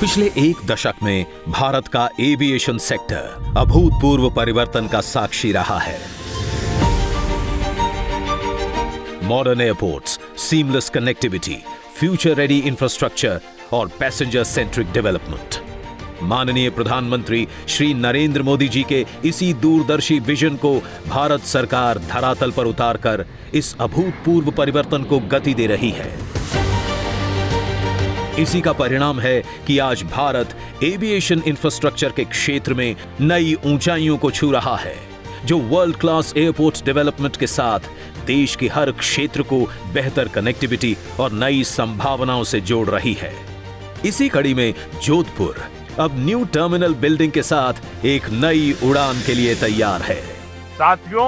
पिछले एक दशक में भारत का एविएशन सेक्टर अभूतपूर्व परिवर्तन का साक्षी रहा है। Modern airports, seamless connectivity, future ready infrastructure और पैसेंजर सेंट्रिक डेवलपमेंट। माननीय प्रधानमंत्री श्री नरेंद्र मोदी जी के इसी दूरदर्शी विजन को भारत सरकार धरातल पर उतारकर इस अभूतपूर्व परिवर्तन को गति दे रही है। इसी का परिणाम है कि आज भारत एविएशन इंफ्रास्ट्रक्चर के क्षेत्र में नई ऊंचाइयों को छू रहा है, जो वर्ल्ड क्लास एयरपोर्ट डेवलपमेंट के साथ देश के हर क्षेत्र को बेहतर कनेक्टिविटी और नई संभावनाओं से जोड़ रही है। इसी कड़ी में जोधपुर अब न्यू टर्मिनल बिल्डिंग के साथ एक नई उड़ान के लिए तैयार है। साथियों,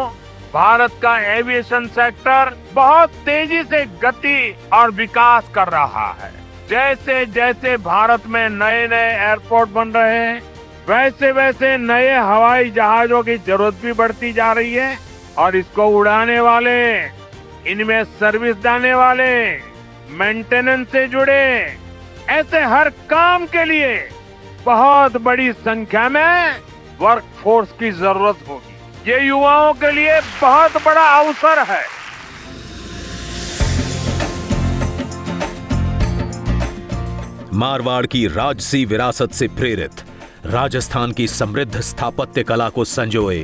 भारत का एविएशन सेक्टर बहुत तेजी से गति और विकास कर रहा है। जैसे जैसे भारत में नए नए एयरपोर्ट बन रहे हैं, वैसे वैसे नए हवाई जहाजों की जरूरत भी बढ़ती जा रही है और इसको उड़ाने वाले, इनमें सर्विस देने वाले, मेंटेनेंस से जुड़े ऐसे हर काम के लिए बहुत बड़ी संख्या में वर्कफोर्स की जरूरत होगी। ये युवाओं के लिए बहुत बड़ा अवसर है। मारवाड़ की राजसी विरासत से प्रेरित राजस्थान की समृद्ध स्थापत्य कला को संजोए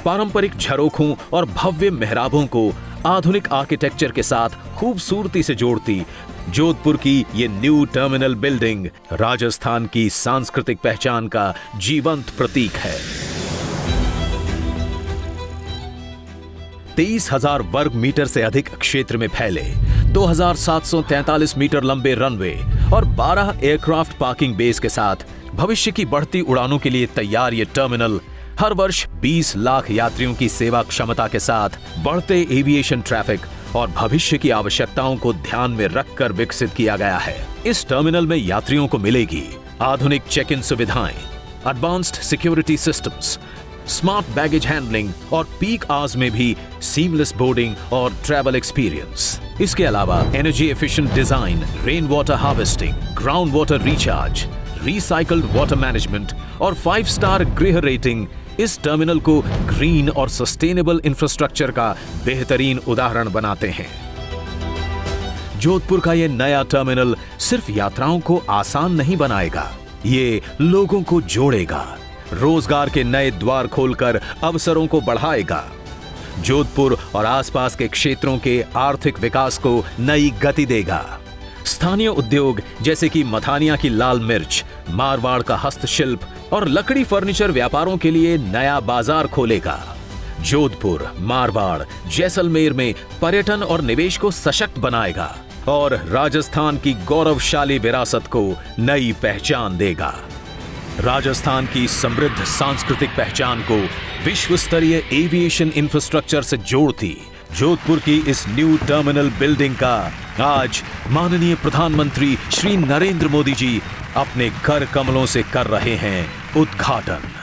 पारंपरिक झरोखों और भव्य मेहराबों को आधुनिक आर्किटेक्चर के साथ खूबसूरती से जोड़ती जोधपुर की ये न्यू टर्मिनल बिल्डिंग राजस्थान की सांस्कृतिक पहचान का जीवंत प्रतीक है। 23,000 वर्ग मीटर से अधिक क्षेत्र में फैले 2,743 मीटर लंबे रनवे और 12 एयरक्राफ्ट पार्किंग बेस के साथ भविष्य की बढ़ती उड़ानों के लिए तैयार ये टर्मिनल हर वर्ष 20 लाख यात्रियों की सेवा क्षमता के साथ बढ़ते एविएशन ट्रैफिक और भविष्य की आवश्यकताओं को ध्यान में रखकर विकसित किया गया है। इस टर्मिनल में यात्रियों को मिलेगी आधुनिक चेक इन सुविधाएं, advanced security systems, smart baggage handling और पीक आवर्स में भी सीमलेस बोर्डिंग और ट्रैवल एक्सपीरियंस। इसके अलावा energy efficient design, rain water harvesting, ground water recharge, recycled water management और 5 स्टार गृह रेटिंग इस टर्मिनल को ग्रीन और सस्टेनेबल इंफ्रास्ट्रक्चर का बेहतरीन उदाहरण बनाते हैं। जोधपुर का यह नया टर्मिनल सिर्फ यात्राओं को आसान नहीं बनाएगा, ये लोगों को जोड़ेगा, रोजगार के नए द्वार खोलकर अवसरों को बढ़ाएगा, जोधपुर और आसपास के क्षेत्रों के आर्थिक विकास को नई गति देगा। स्थानीय उद्योग जैसे कि मथानिया की लाल मिर्च, मारवाड़ का हस्तशिल्प और लकड़ी फर्नीचर व्यापारों के लिए नया बाजार खोलेगा। जोधपुर, मारवाड़, जैसलमेर में पर्यटन और निवेश को सशक्त बनाएगा और राजस्थान की गौरवशाली विरासत को नई पहचान देगा। राजस्थान की समृद्ध सांस्कृतिक पहचान को विश्व स्तरीय एविएशन इंफ्रास्ट्रक्चर से जोड़ती जोधपुर की इस न्यू टर्मिनल बिल्डिंग का आज माननीय प्रधानमंत्री श्री नरेंद्र मोदी जी अपने कर कमलों से कर रहे हैं उद्घाटन।